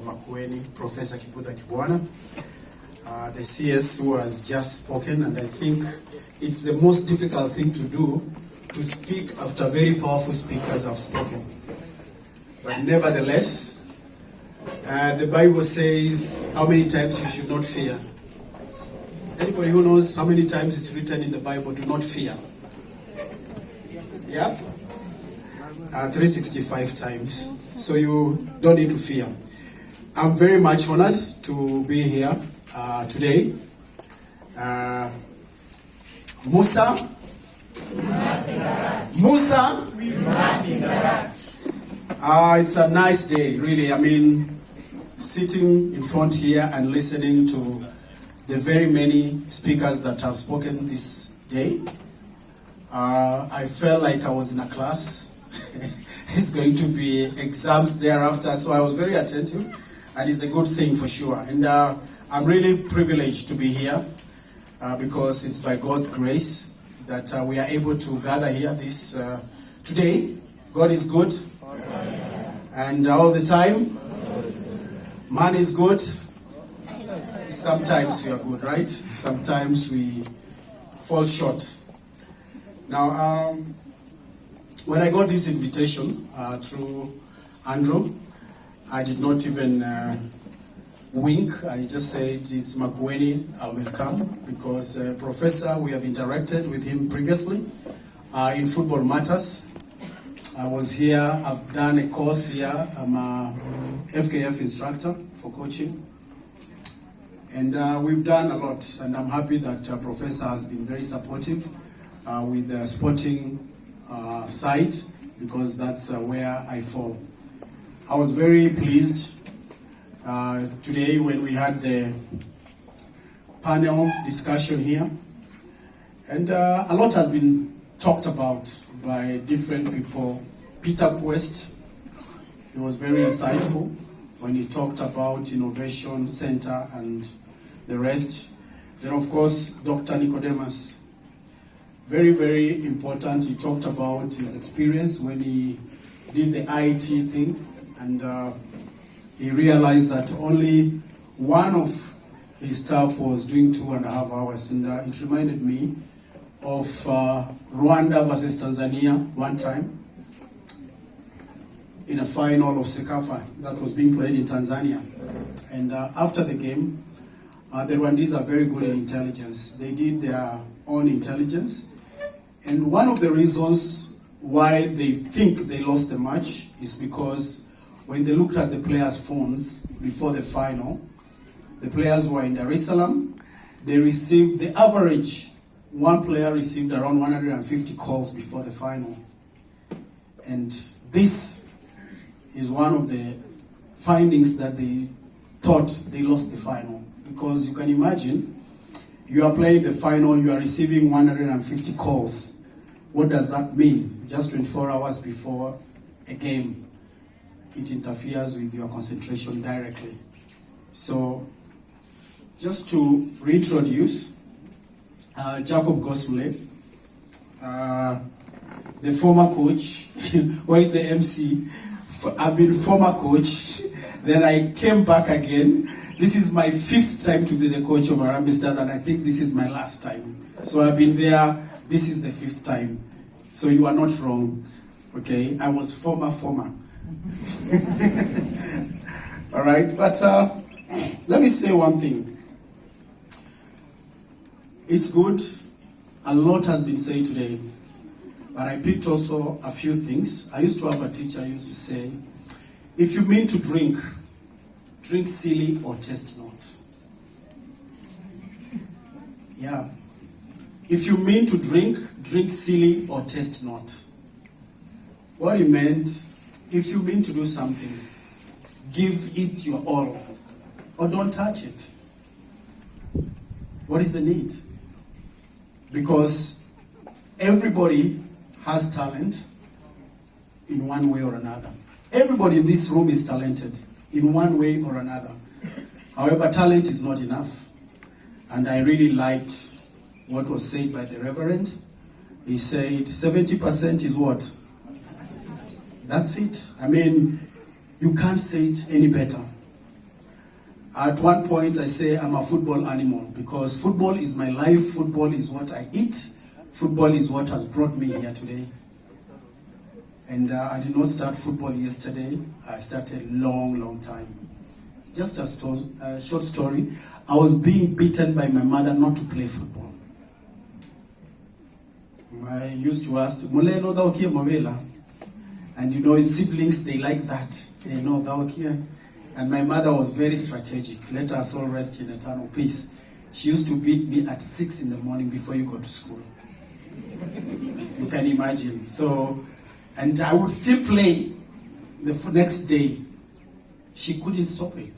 Makueni, Professor Kibuda Kibwana, the CS who has just spoken, and I think it's the most difficult thing to do, to speak after very powerful speakers have spoken. But nevertheless, the Bible says how many times you should not fear. Anybody who knows how many times it's written in the Bible, do not fear? Yeah? 365 times. So you don't need to fear. I'm very much honored to be here today. MUSA? MUSA? It's a nice day, really. I mean, sitting in front here and listening to the very many speakers that have spoken this day, I felt like I was in a class. It's going to be exams thereafter, so I was very attentive, and it's a good thing for sure. And I'm really privileged to be here because it's by God's grace that we are able to gather here this today. God is good, and all the time. Man is good. Sometimes we are good, right? Sometimes we fall short. Now, when I got this invitation through Andrew, I did not even wink. I just said, it's Makueni, I will come, because Professor, we have interacted with him previously in Football Matters. I was here, I've done a course here. I'm a FKF instructor for coaching. And we've done a lot, and I'm happy that Professor has been very supportive with the sporting side, because that's where I fall. I was very pleased today when we had the panel discussion here, and a lot has been talked about by different people. Peter Quest, he was very insightful when he talked about Innovation Center and the rest. Then of course, Dr. Nicodemus, very, very important. He talked about his experience when he did the IT thing, and he realized that only one of his staff was doing 2.5 hours, and it reminded me of Rwanda versus Tanzania one time in a final of Sekafa that was being played in Tanzania. And after the game, the Rwandese are very good in intelligence. They did their own intelligence. And one of the reasons why they think they lost the match is because when they looked at the players' phones before the final, the players were in Dar es Salaam. They received, the average, one player received around 150 calls before the final. And this is one of the findings that they thought they lost the final. Because you can imagine, you are playing the final, you are receiving 150 calls. What does that mean? Just 24 hours before a game, it interferes with your concentration directly. So, just to reintroduce, Ghost Mulee, the former coach, where is the MC? I've been former coach, then I came back again. This is my 5th time to be the coach of Harambee Stars, and I think this is my last time. So I've been there, this is the 5th time. So you are not wrong, okay? I was former. All right, but let me say one thing. It's good, a lot has been said today, but I picked also a few things. I used to have a teacher who used to say, if you mean to drink, drink silly or taste not. Yeah. If you mean to drink, drink silly or taste not. What he meant, if you mean to do something, give it your all, or don't touch it. What is the need? Because everybody has talent in one way or another. Everybody in this room is talented in one way or another. However, talent is not enough. And I really liked what was said by the Reverend. He said 70% is what? That's it. I mean, you can't say it any better. At one point, I say I'm a football animal because football is my life, football is what I eat, football is what has brought me here today. And I did not start football yesterday, I started a long time. Just a short story, I was being beaten by my mother not to play football. I used to ask, Mule no thou kia mawela? And you know, siblings, they like that. They know thou kia. And my mother was very strategic. Let us all rest in eternal peace. She used to beat me at 6 in the morning before you go to school. You can imagine. So, and I would still play the next day. She couldn't stop it.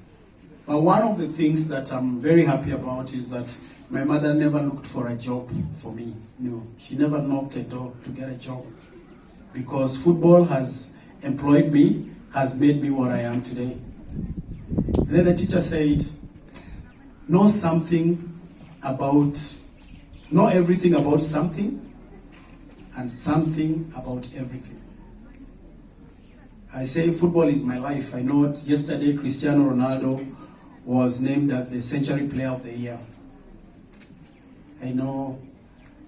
But one of the things that I'm very happy about is that my mother never looked for a job for me. No, she never knocked a door to get a job. Because football has employed me, has made me what I am today. And then the teacher said, know everything about something, and something about everything. I say football is my life. I know yesterday Cristiano Ronaldo was named as the Century Player of the Year. I know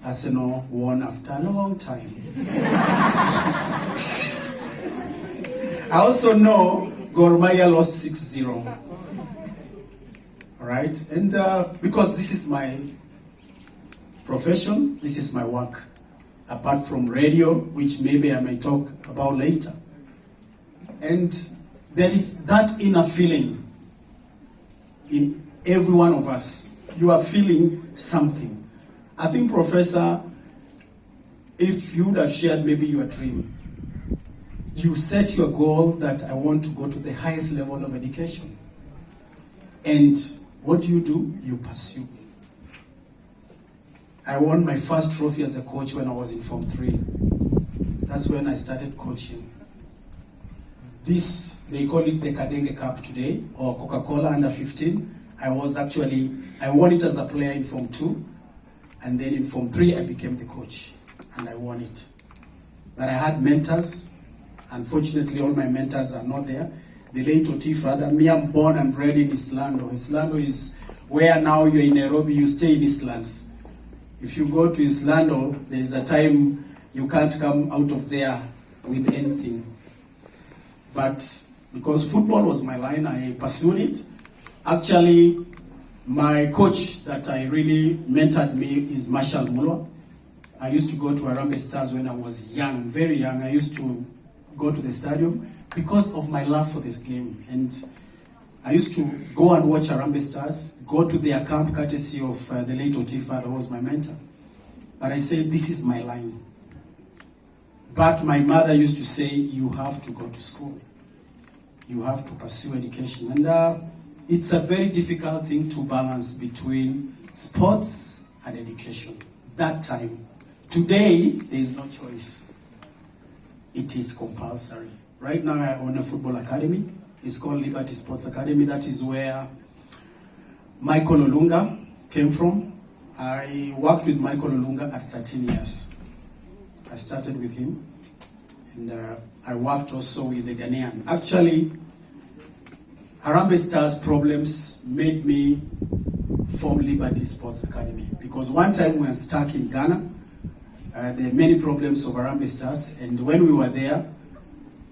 Arsenal won after a long time. I also know Gor Mahia lost 6-0. All right? And because this is my profession, this is my work. Apart from radio, which maybe I may talk about later. And there is that inner feeling in every one of us. You are feeling something. I think, Professor, if you would have shared maybe your dream, you set your goal that I want to go to the highest level of education. And what do? You pursue. I won my first trophy as a coach when I was in Form 3. That's when I started coaching. This, they call it the Kadenge Cup today, or Coca-Cola Under 15. I won it as a player in Form 2. And then in Form 3, I became the coach. And I won it. But I had mentors. Unfortunately, all my mentors are not there. The late Oti father, me, I'm born and bred in Islando. Islando is where now you're in Nairobi, you stay in Eastlands. If you go to Islando, there's a time you can't come out of there with anything. But because football was my line, I pursued it. Actually, my coach that I really mentored me is Marshall Mulwa. I used to go to Harambee Stars when I was young, very young. I used to go to the stadium because of my love for this game. And I used to go and watch Harambee Stars, go to their camp courtesy of the late Otifa, who was my mentor. But I said, this is my line. But my mother used to say, you have to go to school. You have to pursue education. And it's a very difficult thing to balance between sports and education. That time. Today, there is no choice. It is compulsory. Right now, I own a football academy. It's called Liberty Sports Academy. That is where Michael Olunga came from. I worked with Michael Olunga at 13 years. I started with him. And I worked also with the Ghanaian. Actually, Harambee Stars problems made me form Liberty Sports Academy. Because one time we were stuck in Ghana. There are many problems of Harambee Stars, and when we were there,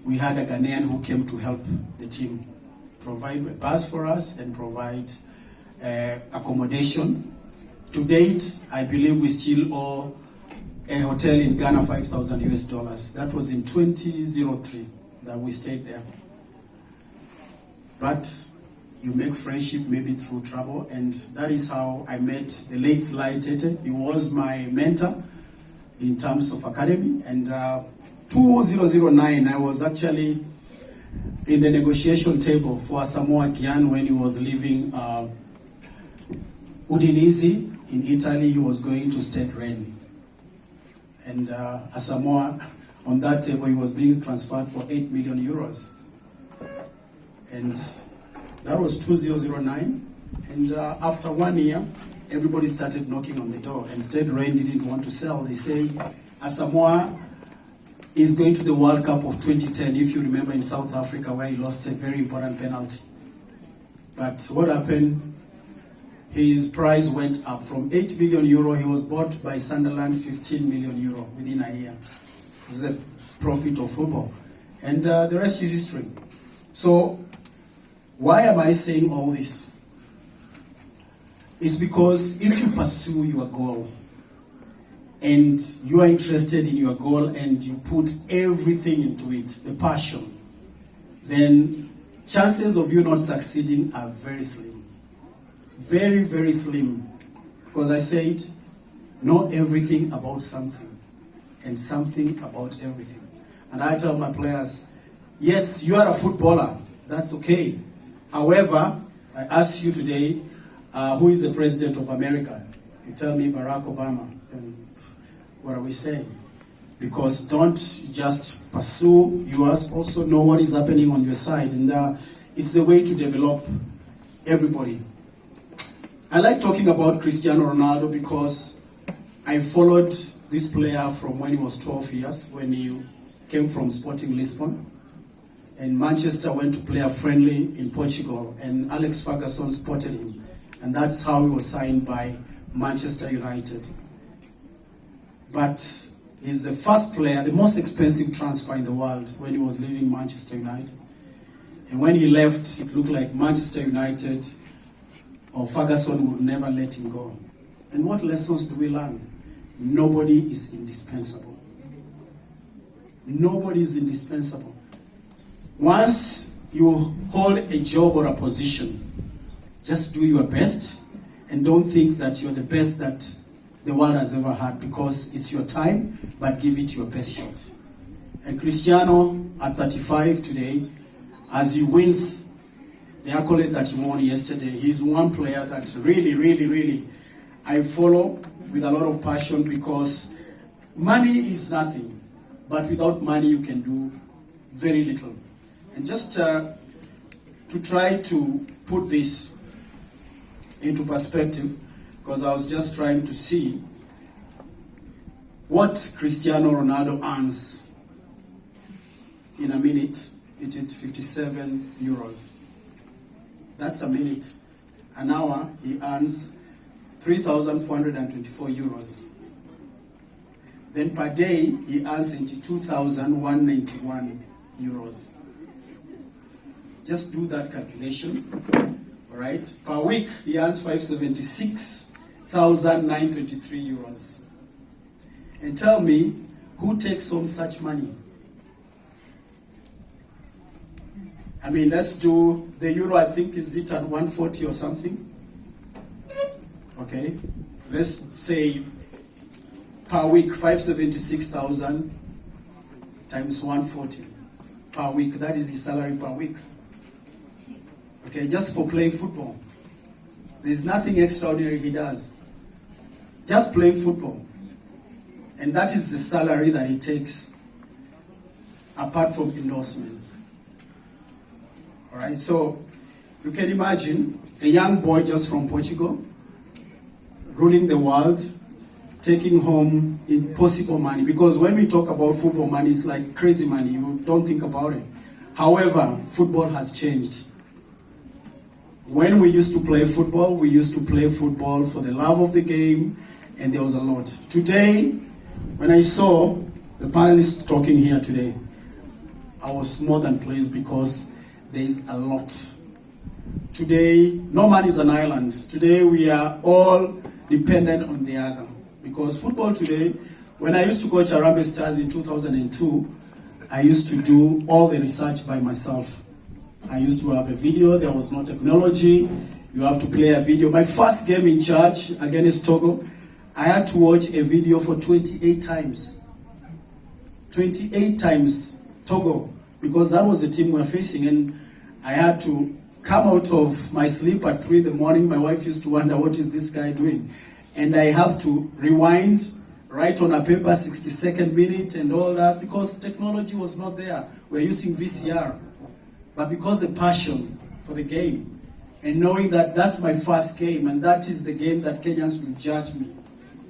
we had a Ghanaian who came to help the team, provide a bus for us and provide accommodation. To date, I believe we still owe a hotel in Ghana $5,000. That was in 2003 that we stayed there. But you make friendship maybe through trouble, and that is how I met the late Sly Tete. He was my mentor in terms of academy, and 2009 I was actually in the negotiation table for Asamoah Gyan when he was leaving Udinese in Italy. He was going to Stade Rennes, and Asamoah, on that table, he was being transferred for 8 million euros, and that was 2009. And after 1 year, everybody started knocking on the door, and Stade Rennes didn't want to sell. They say Asamoah is going to the World Cup of 2010, if you remember, in South Africa, where he lost a very important penalty. But what happened? His price went up from 8 million euro. He was bought by Sunderland 15 million euro within a year. This is a profit of football. And the rest is history. So, why am I saying all this? It's because if you pursue your goal, and you are interested in your goal and you put everything into it, the passion, then chances of you not succeeding are very slim. Very, very slim. Because I said, know everything about something and something about everything. And I tell my players, yes, you are a footballer. That's okay. However, I ask you today, who is the president of America? You tell me Barack Obama. And what are we saying? Because don't just pursue yours, also know what is happening on your side. And it's the way to develop everybody. I like talking about Cristiano Ronaldo because I followed this player from when he was 12 years, when he came from Sporting Lisbon. And Manchester went to play a friendly in Portugal, and Alex Ferguson spotted him. And that's how he was signed by Manchester United. But he's the first player, the most expensive transfer in the world when he was leaving Manchester United. And when he left, it looked like Manchester United or Ferguson would never let him go. And what lessons do we learn? Nobody is indispensable. Nobody is indispensable. Once you hold a job or a position, just do your best and don't think that you're the best that the world has ever had, because it's your time, but give it your best shot. And Cristiano, at 35 today, as he wins the accolade that he won yesterday, he's one player that really, I follow with a lot of passion, because money is nothing, but without money you can do very little. And just to try to put this into perspective, because I was just trying to see what Cristiano Ronaldo earns in a minute. It is 57 euros. That's a minute. An hour, he earns 3,424 euros. Then per day, he earns 22,191 euros. Just do that calculation, all right? Per week, he earns 576,923 euros. And tell me, who takes home such money? I mean, let's do the euro, I think, is it at 140 or something? Okay, let's say per week, 576,000 times 140 per week. That is his salary per week. Okay, just for playing football. There's nothing extraordinary he does. Just playing football. And that is the salary that he takes, apart from endorsements. All right, so you can imagine a young boy just from Portugal, ruling the world, taking home impossible money. Because when we talk about football money, it's like crazy money. You don't think about it. However, football has changed. When we used to play football for the love of the game, and there was a lot. Today, when I saw the panelists talking here today, I was more than pleased, because there is a lot. Today, no man is an island. Today, we are all dependent on the other. Because football today, when I used to coach Harambee Stars in 2002, I used to do all the research by myself. I used to have a video, there was no technology. You have to play a video. My first game in charge against Togo, I had to watch a video for 28 times. 28 times, Togo, because that was the team we were facing. And I had to come out of my sleep at 3 in the morning. My wife used to wonder, what is this guy doing? And I have to rewind, write on a paper, 62nd minute and all that, because technology was not there. We're using VCR. But because the passion for the game, and knowing that that's my first game, and that is the game that Kenyans will judge me.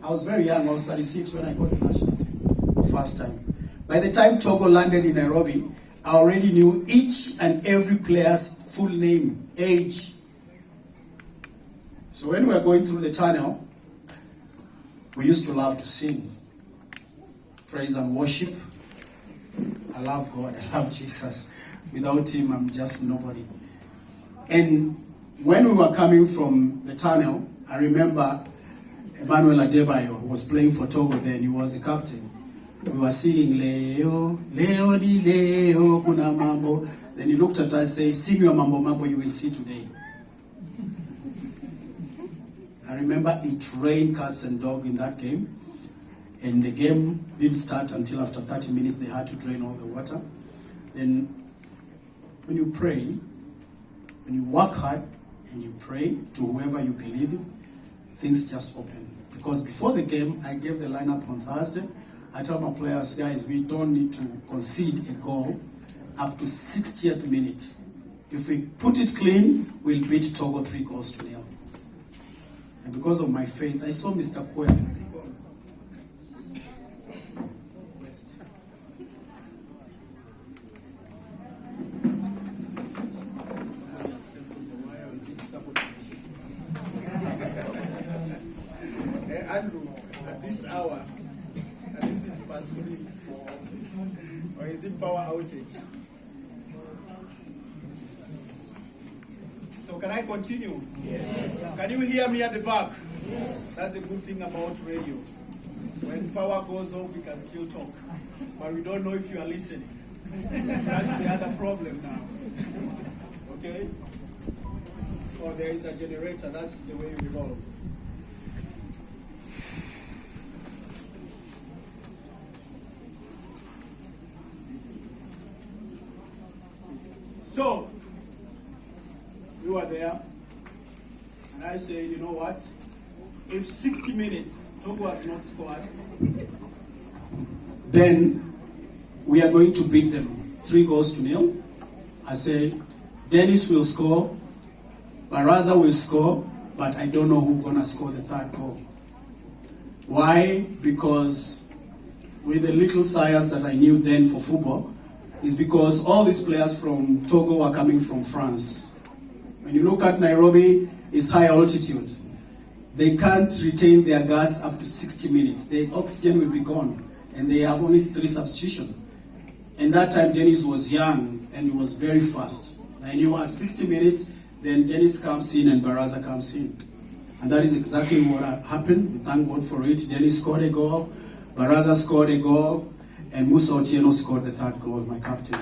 I was very young, I was 36 when I got the national team the first time. By the time Togo landed in Nairobi, I already knew each and every player's full name, age, So when we were going through the tunnel, we used to love to sing, praise and worship. I love God, I love Jesus. Without him, I'm just nobody. And when we were coming from the tunnel, I remember Emmanuel Adebayo was playing for Togo then, he was the captain. We were singing, Leo, Leo di Leo, kuna mambo. Then he looked at us and said, sing your mambo mambo you will see today. I remember it rained cats and dogs in that game. And the game didn't start until after 30 minutes. They had to drain all the water. Then when you pray, when you work hard and you pray to whoever you believe in, things just open. Because before the game, I gave the lineup on Thursday. I tell my players, guys, we don't need to concede a goal up to 60th minute. If we put it clean, we'll beat Togo 3-0. And because of my faith, I saw Mr. Kwe. Andrew, at this hour, and this is past 3, or is it power outage? So can I continue? Yes. Can you hear me at the back? Yes. That's a good thing about radio. When power goes off, we can still talk, but we don't know if you are listening. That's the other problem now. Okay? Or there is a generator, that's the way we roll. So, we were there, and I said, you know what? If 60 minutes Togo has not scored, then we are going to beat them 3-0. I say, Dennis will score, Baraza will score, but I don't know who's going to score the third goal. Why? Because with the little science that I knew then for football, is because all these players from Togo are coming from France. When you look at Nairobi, it's high altitude. They can't retain their gas up to 60 minutes. The oxygen will be gone, and they have only 3 substitutions. And that time, Dennis was young, and he was very fast. And I knew at 60 minutes, then Dennis comes in and Baraza comes in. And that is exactly what happened. We thank God for it. Dennis scored a goal, Baraza scored a goal, and MUSA Otieno scored the third goal, my captain.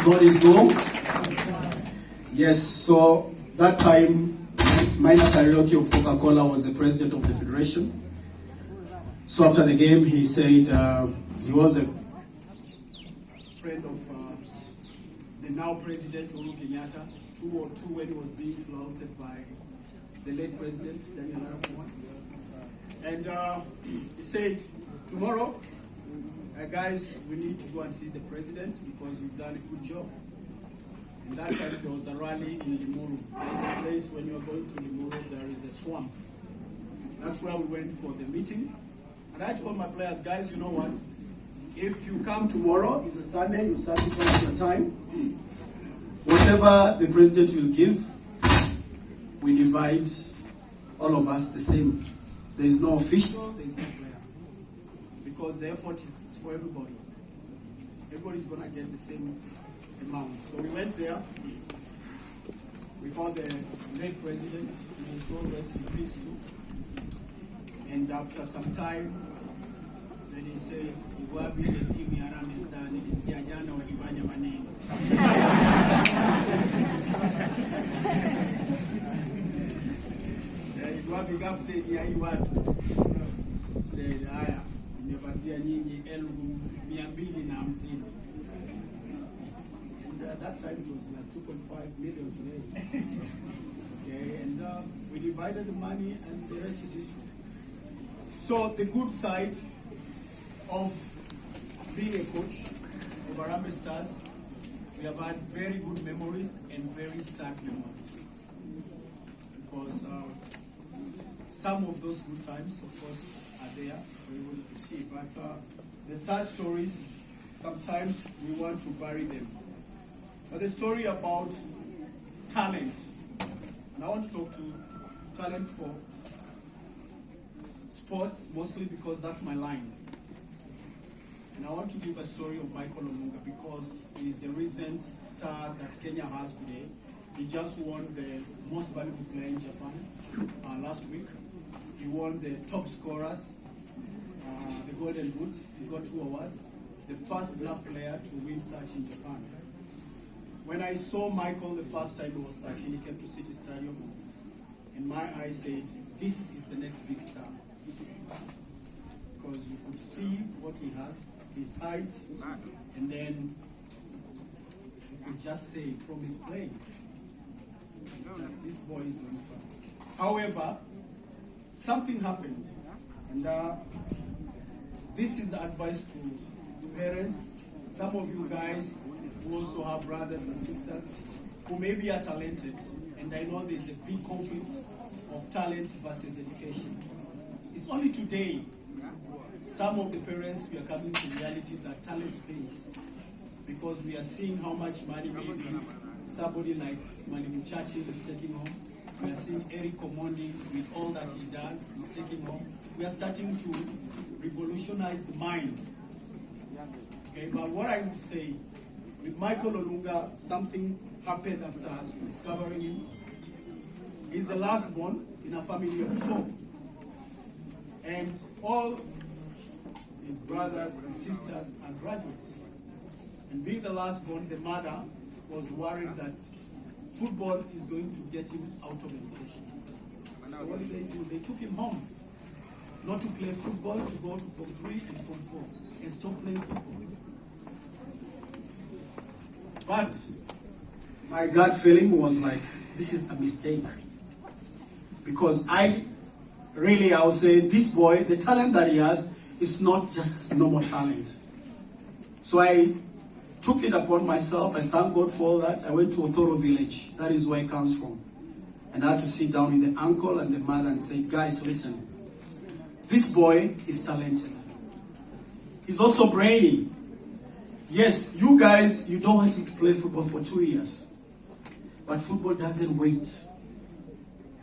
God is good. Yes, so that time, Minor Karaoke of Coca-Cola was the president of the federation. So after the game, he said he was a friend of the now president, Uhuru Kenyatta, 202 when he was being flaunted by the late president, Daniel Arap Moi. And he said, tomorrow, guys, we need to go and see the president because you've done a good job. And that time there was a rally in Limuru. There's a place when you're going to Limuru, there is a swamp. That's where we went for the meeting. And I told my players, guys, you know what? If you come tomorrow, it's a Sunday, you sacrifice your time. Whatever the president will give, we divide all of us the same. There is no official, there is no player. Because the effort is for everybody. Everybody's going to get the same amount. So we went there. We found the late president. He was told us in peace too. And after some time, then he said, Iwabi the team Yaram is done. It is Yajana or Ibanya Maneno. Iwabi Gapte Yaiwatu said, Aya, nimepatia nyinyi 250,000. And at that time it was like 2.5 million today. Okay, and we divided the money and the rest is history. So the good side of being a coach of Harambee Stars, we have had very good memories and very sad memories. Because some of those good times, of course, are there, we will see. But the sad stories, sometimes we want to bury them. But the story about talent, and I want to talk to talent for sports, mostly because that's my line. And I want to give a story of Michael Olunga because he's a recent star that Kenya has today. He just won the most valuable player in Japan last week. He won the top scorers, the Golden Boot. He got 2 awards. The first black player to win such in Japan. When I saw Michael the first time he was 13, he came to City Stadium. And my eyes said, this is the next big star. Because you could see what he has, his height, and then you could just say from his play, this boy is going far. However, something happened, and this is advice to parents, some of you guys who also have brothers and sisters who maybe are talented, and I know there's a big conflict of talent versus education. It's only today some of the parents we are coming to reality that talent pays, because we are seeing how much money maybe somebody like Mwalimu Churchill is taking home. We are seeing Eric Omondi with all that he does is taking home. We are starting to revolutionize the mind. Okay, but what I would say, with Michael Olunga, something happened after discovering him. He's the last born in a family of 4. And all his brothers and sisters are graduates. And being the last born, the mother was worried that football is going to get him out of education. So what did they do? They took him home. Not to play football, to go to Form 3 and Form 4 and stop playing football. But my gut feeling was like, this is a mistake. Because I'll say, this boy, the talent that he has is not just normal talent. So I took it upon myself, and thank God for all that. I went to Otoro village, that is where he comes from. And I had to sit down with the uncle and the mother and say, guys, listen, this boy is talented. He's also brainy. Yes, you guys, you don't want him to play football for 2 years. But football doesn't wait.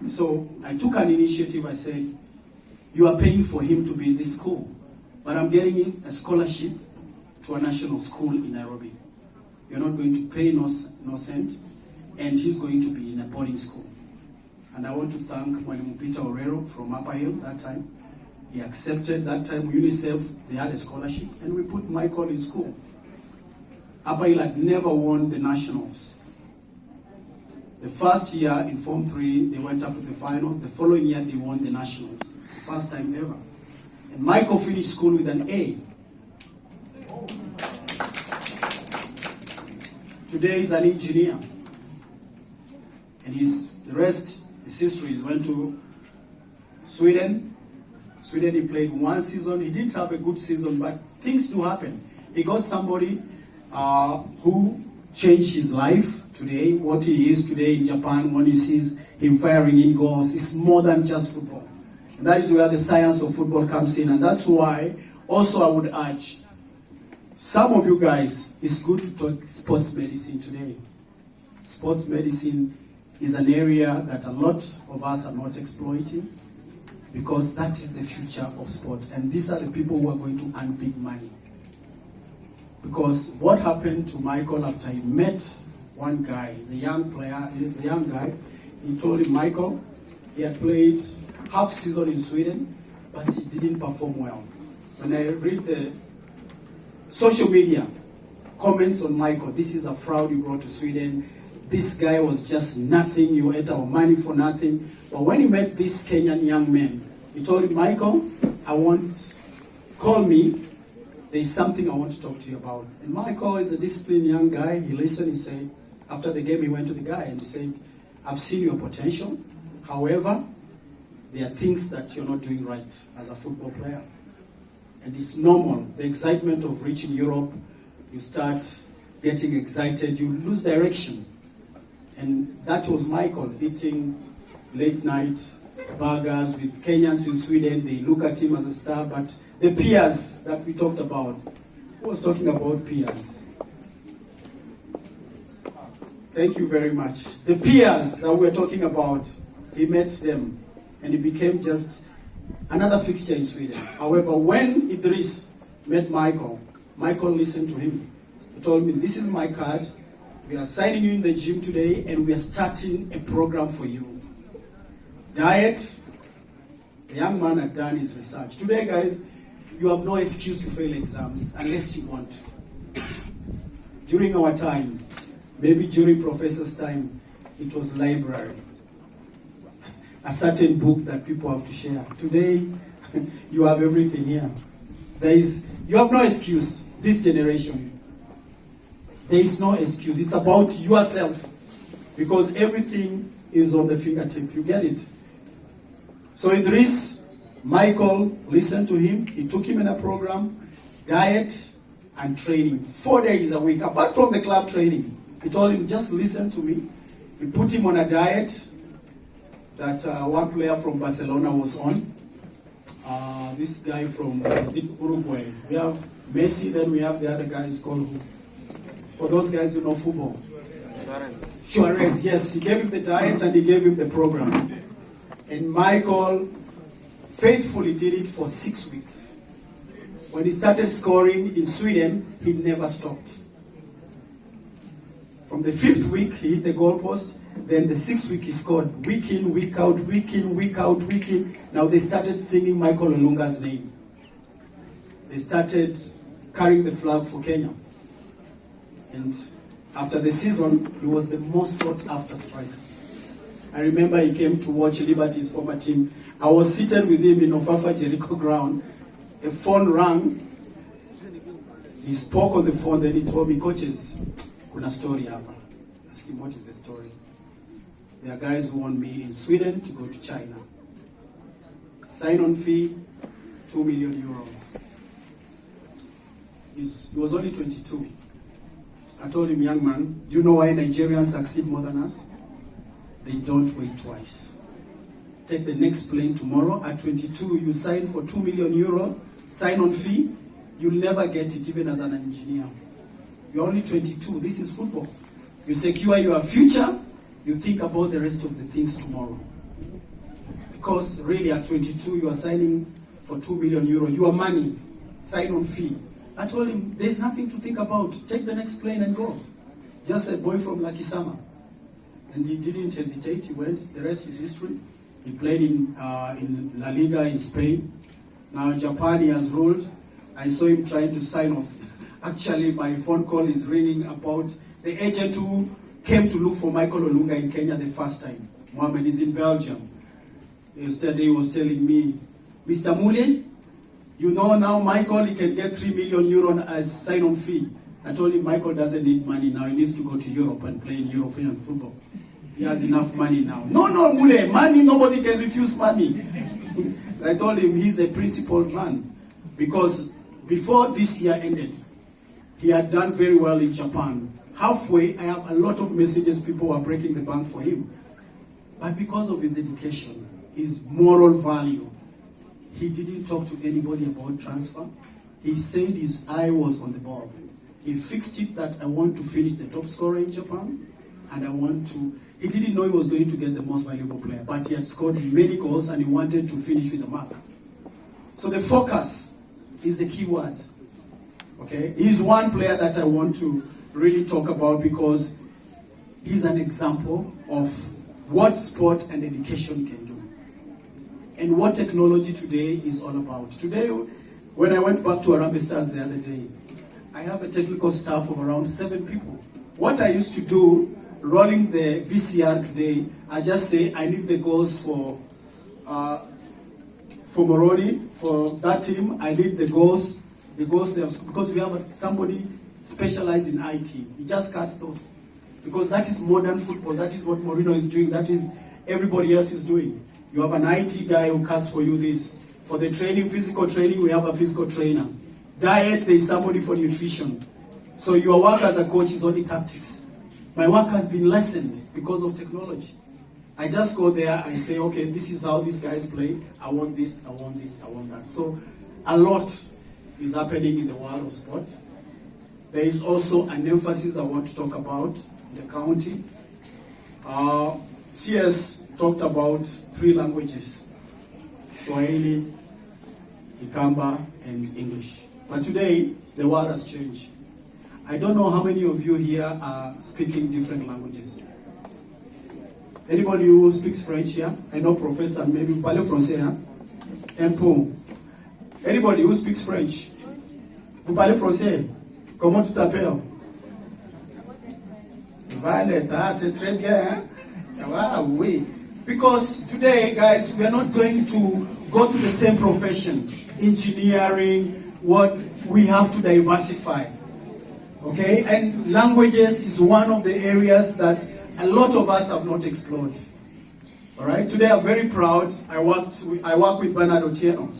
So I took an initiative. I said, you are paying for him to be in this school, but I'm getting him a scholarship to a national school in Nairobi. You're not going to pay no cent, and he's going to be in a boarding school. And I want to thank Mwalimu Peter Orero from Upper Hill that time. He accepted that time. UNICEF, they had a scholarship, and we put Michael in school. Upper Hill had never won the nationals. The first year in Form 3, they went up to the finals. The following year, they won the nationals. First time ever. And Michael finished school with an A. Today he's an engineer. And the rest is history. He went to Sweden. Sweden, he played 1 season. He didn't have a good season, but things do happen. He got somebody who changed his life today. What he is today in Japan, when he sees him firing in goals, is more than just football. And that is where the science of football comes in. And that's why also I would urge some of you guys, it's good to talk sports medicine today. Sports medicine is an area that a lot of us are not exploiting, because that is the future of sport. And these are the people who are going to earn big money. Because what happened to Michael after he met one guy, he's a young player, he's a young guy, he told him, Michael, he had played half season in Sweden, but he didn't perform well. When I read the social media comments on Michael, this is a fraud you brought to Sweden, this guy was just nothing, you ate our money for nothing. But when he met this Kenyan young man, he told him, Michael, call me, there's something I want to talk to you about. And Michael is a disciplined young guy. He listened, he said, after the game he went to the guy and he said, I've seen your potential. However, there are things that you're not doing right as a football player. And it's normal. The excitement of reaching Europe, you start getting excited, you lose direction. And that was Michael, eating late night burgers with Kenyans in Sweden. They look at him as a star, but the peers that we talked about, who was talking about peers? Thank you very much. The peers that we're talking about, he met them, and he became just another fixture in Sweden. However, when Idris met Michael, Michael listened to him. He told me, this is my card. We are signing you in the gym today, and we are starting a program for you. Diet. The young man had done his research. Today, guys, you have no excuse to fail exams unless you want. During our time, maybe during professor's time, it was library. A certain book that people have to share. Today, you have everything here. You have no excuse, this generation. There is no excuse. It's about yourself. Because everything is on the fingertip. You get it? So Idris, Michael listened to him. He took him in a program, diet and training, 4 days a week. Apart from the club training, he told him, just listen to me. He put him on a diet that one player from Barcelona was on. This guy from Uruguay. We have Messi, then we have the other guy is called who? For those guys who know football. Suarez, yes. He gave him the diet and he gave him the program. And Michael faithfully did it for 6 weeks. When he started scoring in Sweden, he never stopped. From the 5th week, he hit the goalpost. Then the 6th week, he scored week in, week out, week in, week out, week in. Now they started singing Michael Olunga's name. They started carrying the flag for Kenya. And after the season, he was the most sought after striker. I remember he came to watch Liberty's former team. I was seated with him in Ofafa Jericho ground. A phone rang. He spoke on the phone, then he told me, coaches, kuna story hapa. I asked him, what is the story? There are guys who want me in Sweden to go to China. Sign-on fee, 2 million euros. He was only 22. I told him, young man, do you know why Nigerians succeed more than us? They don't wait twice. Take the next plane tomorrow. At 22, you sign for 2 million euro, sign-on fee. You'll never get it even as an engineer. You're only 22. This is football. You secure your future. You think about the rest of the things tomorrow. Because really at 22, you are signing for 2 million euro. Your money, sign-on fee. I told him, there's nothing to think about. Take the next plane and go. Just a boy from Lakisama. And he didn't hesitate. He went. The rest is history. He played in La Liga in Spain. Now Japan, he has ruled. I saw him trying to sign off. Actually, my phone call is ringing about the agent who came to look for Michael Olunga in Kenya the first time. Mohamed is in Belgium. Yesterday he was telling me, Mr. Mulee, you know now Michael, he can get 3 million euro as sign-on fee. I told him Michael doesn't need money now. He needs to go to Europe and play in European football. He has enough money now. No, Mulee, money, nobody can refuse money. I told him he's a principled man. Because before this year ended, he had done very well in Japan. Halfway, I have a lot of messages, people were breaking the bank for him. But because of his education, his moral value, he didn't talk to anybody about transfer. He said his eye was on the ball. He fixed it that I want to finish the top scorer in Japan, and I want to... He didn't know he was going to get the most valuable player, but he had scored many goals and he wanted to finish with a mark. So the focus is the key word. Okay? He's one player that I want to really talk about because he's an example of what sport and education can do. And what technology today is all about. Today, when I went back to Harambee Stars the other day, I have a technical staff of around 7 people. What I used to do, rolling the VCR today, I just say, I need the goals for Moroni, for that team. I need the goals there, because we have somebody specialized in IT. He just cuts those. Because that is modern football. That is what Mourinho is doing. That is everybody else is doing. You have an IT guy who cuts for you this. For the training, physical training, we have a physical trainer. Diet, there is somebody for nutrition. So your work as a coach is only tactics. My work has been lessened because of technology. I just go there, I say, okay, this is how these guys play. I want this, I want this, I want that. So a lot is happening in the world of sport. There is also an emphasis I want to talk about in the county. CS talked about 3 languages: Swahili, Ikamba, and English. But today, the world has changed. I don't know how many of you here are speaking different languages. Anybody who speaks French here? I know Professor, maybe vous parlez français, hein? Un peu. Anybody who speaks French? Vous parlez français? Comment tu t'appelles? Violet, c'est très bien, hein? Wow, oui. Because today, guys, we are not going to go to the same profession. Engineering, what we have to diversify. Okay? And languages is one of the areas that a lot of us have not explored. All right? Today I'm very proud. I work with Bernard Otieno.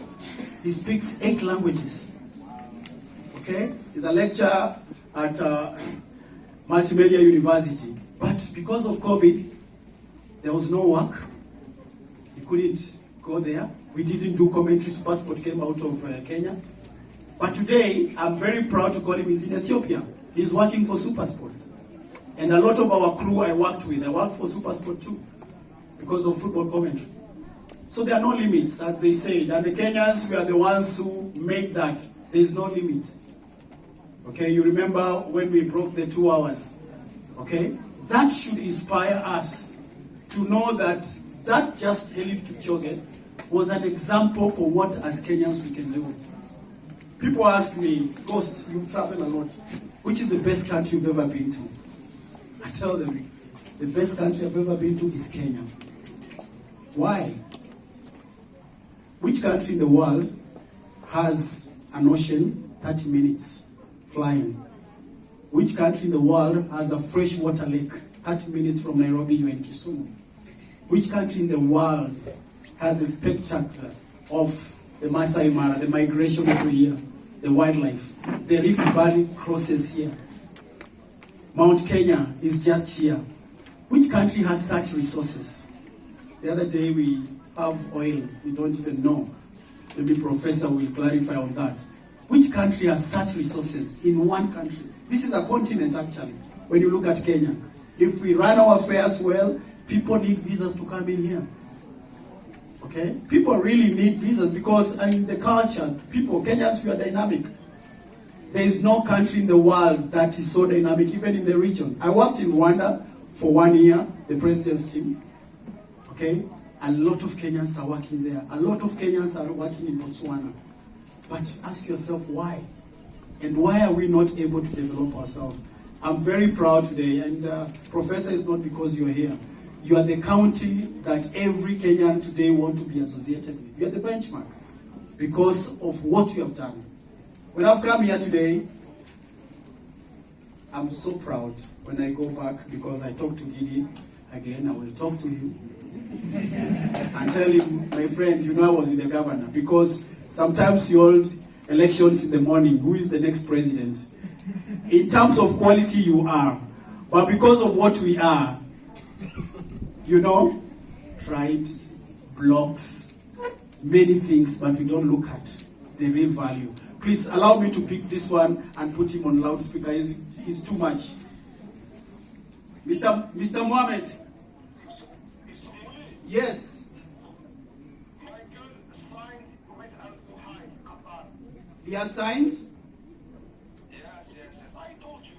He speaks 8 languages. Okay? He's a lecturer at Multimedia University. But because of COVID, there was no work. He couldn't go there. We didn't do commentary. Passport came out of Kenya. But today, I'm very proud to call him. He's in Ethiopia. He's working for SuperSport. And a lot of our crew I worked for SuperSport too, because of football commentary. So there are no limits, as they say. And the Kenyans, we are the ones who make that. There is no limit. Okay, you remember when we broke the 2 hours. Okay, that should inspire us to know that just Eliud Kipchoge was an example for what as Kenyans we can do. People ask me, Ghost, you've traveled a lot. Which is the best country you've ever been to? I tell them, the best country I've ever been to is Kenya. Why? Which country in the world has an ocean 30 minutes flying? Which country in the world has a freshwater lake 30 minutes from Nairobi, you're in Kisumu? Which country in the world has a spectacle of the Masai Mara, the migration every year, the wildlife? The Rift Valley crosses here. Mount Kenya is just here. Which country has such resources? The other day we have oil, we don't even know. Maybe Professor will clarify on that. Which country has such resources in one country? This is a continent actually, when you look at Kenya. If we run our affairs well, people need visas to come in here. Okay? People really need visas because in the culture, Kenyans, we are dynamic. There is no country in the world that is so dynamic, even in the region. I worked in Rwanda for 1 year, the president's team. Okay? A lot of Kenyans are working there. A lot of Kenyans are working in Botswana. But ask yourself why? And why are we not able to develop ourselves? I'm very proud today, and Professor, is not because you're here. You are the county that every Kenyan today wants to be associated with. You are the benchmark because of what you have done. When I've come here today, I'm so proud when I go back because I talk to Gidi again. I will talk to him and tell him, my friend, you know I was with the governor, because sometimes you hold elections in the morning. Who is the next president? In terms of quality, you are. But because of what we are, you know, tribes, blocks, many things, but we don't look at the real value. Please allow me to pick this one and put him on loudspeaker. It's too much. Mr. Mohammed. Yes. My girl signed with Al-Qatar. He has signed? Yes. I told you.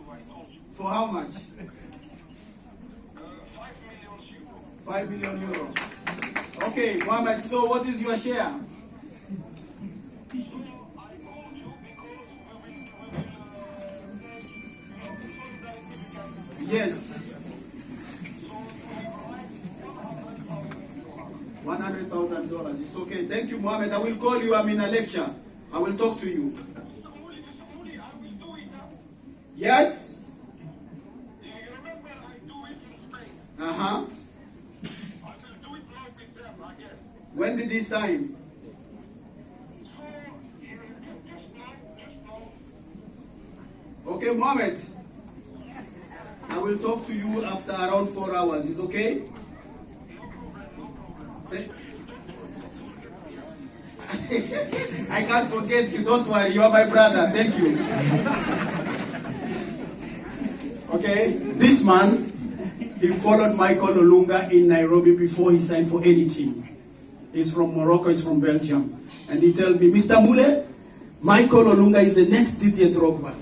For how much? 5 million euro. 5 million euro. Okay, Mohammed, so what is your share? So I called you because we will Yes. $100,000. It's okay. Thank you, Mohammed. I will call you. I'm in a lecture. I will talk to you. Mr. Mulee, I will do it. Yes? You remember I do it in Spain. Uh-huh. I will do it now with them again. When did he sign? So, just now. Okay, Mohammed. I will talk to you after around 4 hours. Is okay? I can't forget you. Don't worry. You are my brother. Thank you. Okay? This man He followed Michael Olunga in Nairobi before he signed for any team. He's from Morocco, he's from Belgium. And he told me, Mr. Mulee, Michael Olunga is the next Didier Drogba.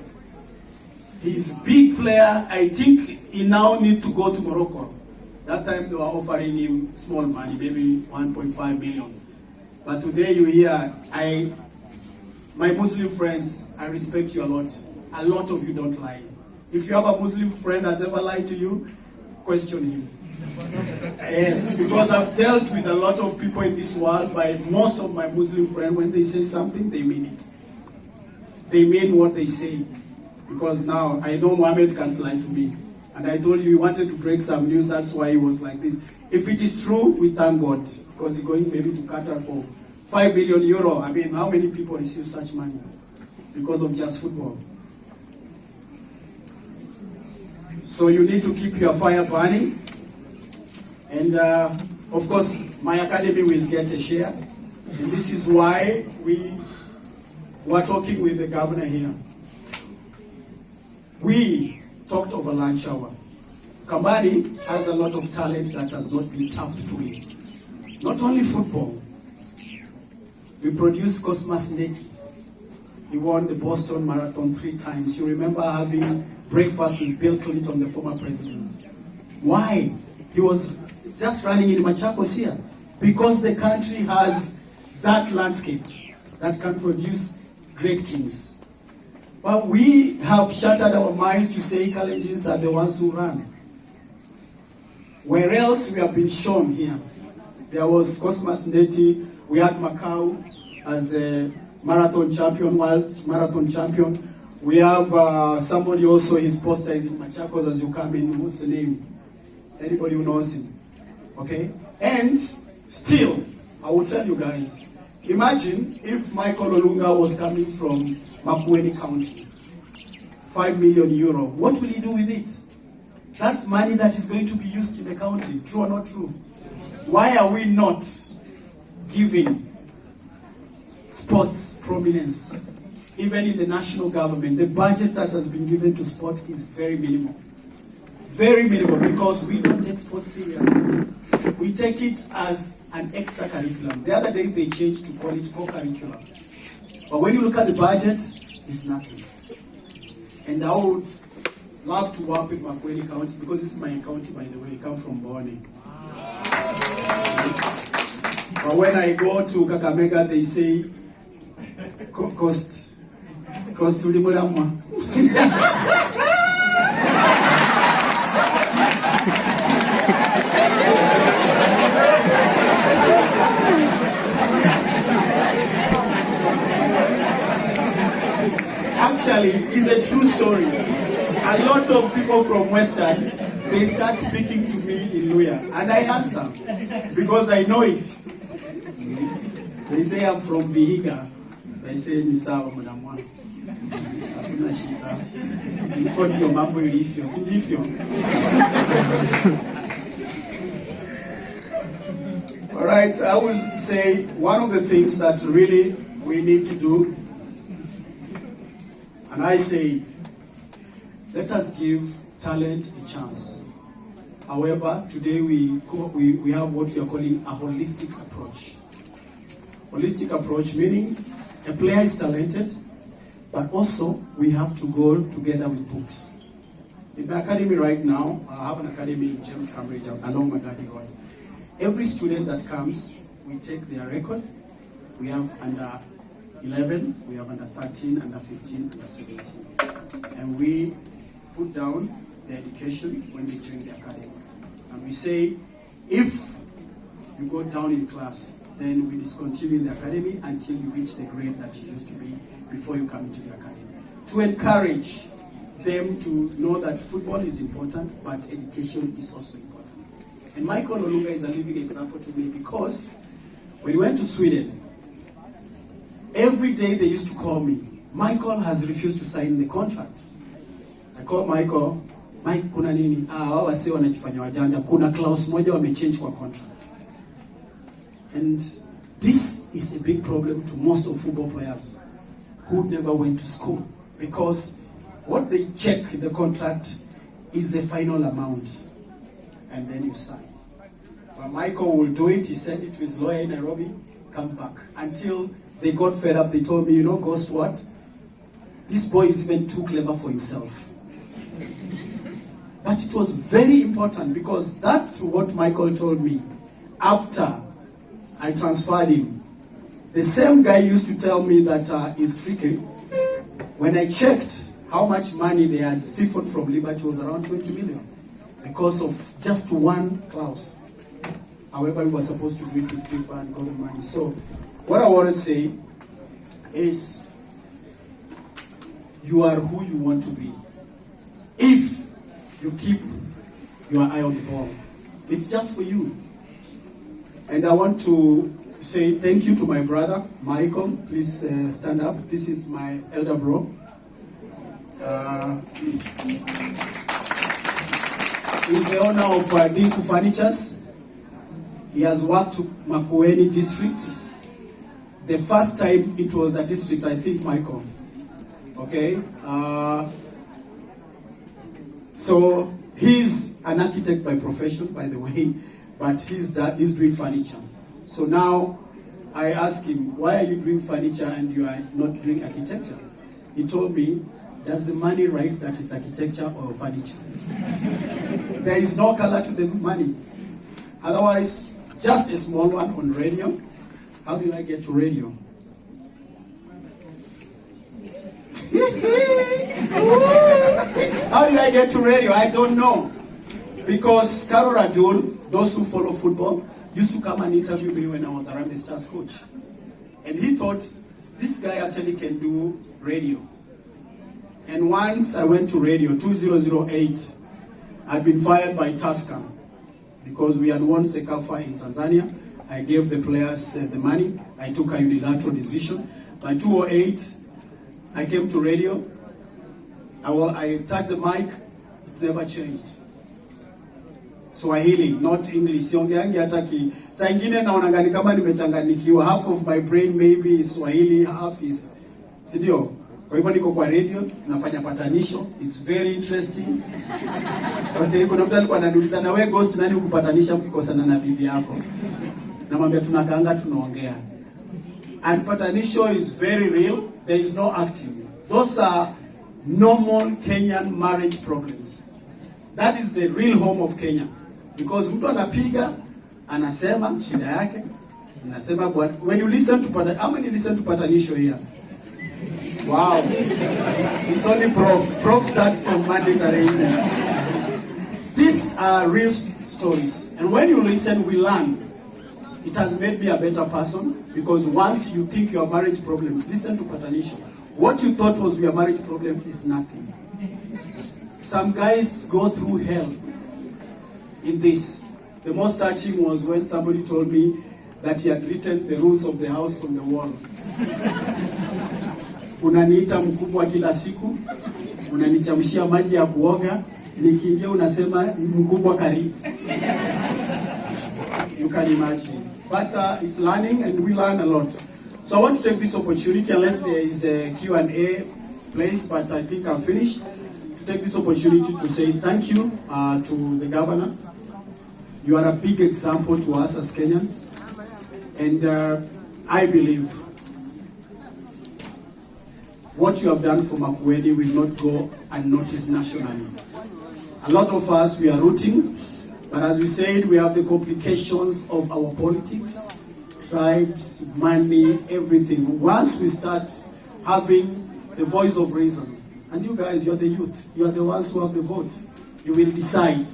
He's a big player. I think he now needs to go to Morocco. That time they were offering him small money, maybe 1.5 million. But today you hear, my Muslim friends, I respect you a lot. A lot of you don't lie. If you have a Muslim friend that's ever lied to you, question him. Yes, because I've dealt with a lot of people in this world, but most of my Muslim friends, when they say something, they mean it. They mean what they say. Because now, I know Mohammed can't lie to me. And I told you he wanted to break some news, that's why he was like this. If it is true, we thank God. Because he's going maybe to Qatar for 5 billion euro. I mean, how many people receive such money? Because of just football. So you need to keep your fire burning. And of course, my academy will get a share. And this is why we were talking with the governor here. We talked over lunch hour. Kambani has a lot of talent that has not been tapped fully. Not only football. We produced Ghost Mulee. He won the Boston Marathon 3 times. You remember having breakfast with Bill Clinton, the former president. Why? He was just running in Machakos here. Because the country has that landscape that can produce great kings. But we have shattered our minds to say Kalenjins are the ones who run. Where else we have been shown here? There was Cosmas Ndeti, we had Macau as a marathon champion, world marathon champion. We have somebody also, his poster is in Machakos as you come in. What's the name? Anybody who knows him? Okay? And still, I will tell you guys, imagine if Michael Olunga was coming from Makueni County. 5 million euro. What will he do with it? That's money that is going to be used in the county. True or not true? Why are we not giving sports prominence? Even in the national government, the budget that has been given to sport is very minimal. Very minimal, because we don't take sports seriously. We take it as an extra curriculum. The other day they changed to call it co-curriculum. But when you look at the budget, it's nothing. And I would love to work with Makueni County, because this is my county, by the way. I come from Boni. But when I go to Kakamega, they say, cost to the Mulamwa. Actually, it's a true story. A lot of people from Western, they start speaking to me in Luya, and I answer because I know it. They say I'm from Vihiga. They say Misawa Mudamwa. Hakuna shita. Ndio mambo ilivyo, si ndivyo? All right, I would say one of the things that really we need to do, and I say, let us give talent a chance. However, today we have what we are calling a holistic approach. Holistic approach meaning a player is talented, but also we have to go together with books. In the academy right now, I have an academy in James Cambridge along Magadi Road. Every student that comes, we take their record. We have under 11, we have under 13, under 15, under 17. And we put down the education when they join the academy. And we say, if you go down in class, then we discontinue the academy until you reach the grade that you used to be before you come into the academy. To encourage them to know that football is important, but education is also important. And Michael Olunga is a living example to me, because when we went to Sweden, every day they used to call me. Michael has refused to sign the contract. I called Michael. Mike, kuna nini? Wao wase wanajifanya wajanja. Kuna clause moja wamechange kwa contract. And this is a big problem to most of football players who never went to school, because what they check in the contract is the final amount. and then you sign. But Michael will do it. He sent it to his lawyer in Nairobi, come back. Until they got fed up, they told me, you know, Ghost, what? This boy is even too clever for himself. But it was very important because that's what Michael told me after I transferred him. The same guy used to tell me that he's tricky. When I checked how much money they had siphoned from Liberty, was around 20 million because of just one clause. However, we were supposed to do it with FIFA and got the money. So, what I want to say is, you are who you want to be. If you keep your eye on the ball, it's just for you. And I want to say thank you to my brother, Michael. Please stand up. This is my elder bro. He's the owner of Dinku Furnitures. He has worked to Makueni district. The first time it was a district, I think, Michael. Okay? So he's an architect by profession, by the way, but he's doing furniture. So now I asked him, why are you doing furniture and you are not doing architecture? He told me, does the money write that is architecture or furniture? There is no color to the money. Otherwise, just a small one on radio. How did I get to radio? How did I get to radio? I don't know. Because Carol Rajul, those who follow football, used to come and interview me when I was around the Stars coach. And he thought, this guy actually can do radio. And once I went to radio, 2008, I'd been fired by Tusker because we had won Sekafa in Tanzania. I gave the players the money. I took a unilateral decision. By 2008, I came to radio. I tagged the mic. It never changed. Swahili, not English. Siongeangi hataki. Saa ingine naonanga ni kama nimechanganikiwa. Half of my brain maybe is Swahili, half is sidio. Kwa hivyo niko kwa radio, nafanya patanisho. It's very interesting. Okay, kuna mtu alikuwa ananiuliza na wewe Ghost nani ukupatanisha mkikosana na bibi yako? Namwambia tunakaanga tunaongea. And patanisho is very real. There is no acting. Those are normal Kenyan marriage problems. That is the real home of Kenya. Because mtu anapiga, anasema shida yake, anasema when you listen to patanisho, how many listen to patanisho here? Wow. It's only prof. Prof starts from Monday to evening. These are real stories. And when you listen, we learn. It has made me a better person because once you think your marriage problems, listen to patanisho. What you thought was your marriage problem is nothing. Some guys go through hell in this. The most touching was when somebody told me that he had written the rules of the house on the wall. Unaniita mkubwa kila siku, unanichamshia maji ya kuoga, nikiingia unasema mkubwa karibu. You can imagine. But it's learning and we learn a lot. So I want to take this opportunity, unless there is a Q&A place, but I think I'm finished, to take this opportunity to say thank you to the governor. You are a big example to us as Kenyans. And I believe what you have done for Makueni will not go unnoticed nationally. A lot of us, we are rooting, but as we said, we have the complications of our politics, tribes, money, everything. Once we start having the voice of reason, and you guys, you're the youth, you are the ones who have the vote, you will decide.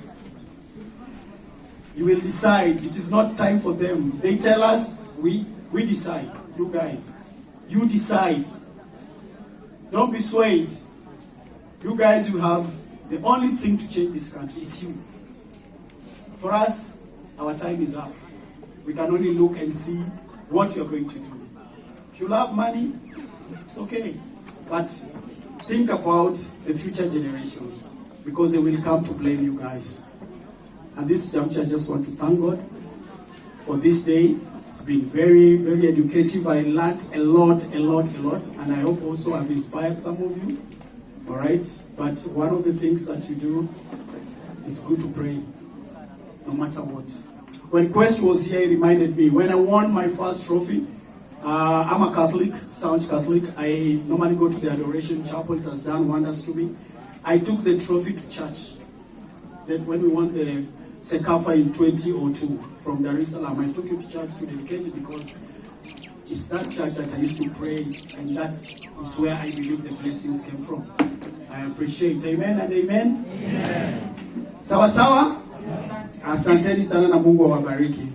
You will decide. It is not time for them. They tell us, we decide. You guys, you decide. Don't be swayed. You guys, you have the only thing to change this country is you. For us, our time is up. We can only look and see what you're going to do. If you love money, it's okay. But think about the future generations because they will come to blame you guys. At this juncture, I just want to thank God for this day. It's been very, very educative. I learned a lot. And I hope also I've inspired some of you. All right? But one of the things that you do is good to pray. no matter what. When Quest was here, he reminded me, when I won my first trophy, I'm a Catholic, staunch Catholic. I normally go to the Adoration Chapel. It has done wonders to me. I took the trophy to church. That when we won the Sekafa in 2002 from Dar es Salaam, I took it to church to dedicate it because it's that church that I used to pray, and that is where I believe the blessings came from. I appreciate. Amen and amen. Amen. Sawa sawa. Asanteni sana na Mungu awabariki.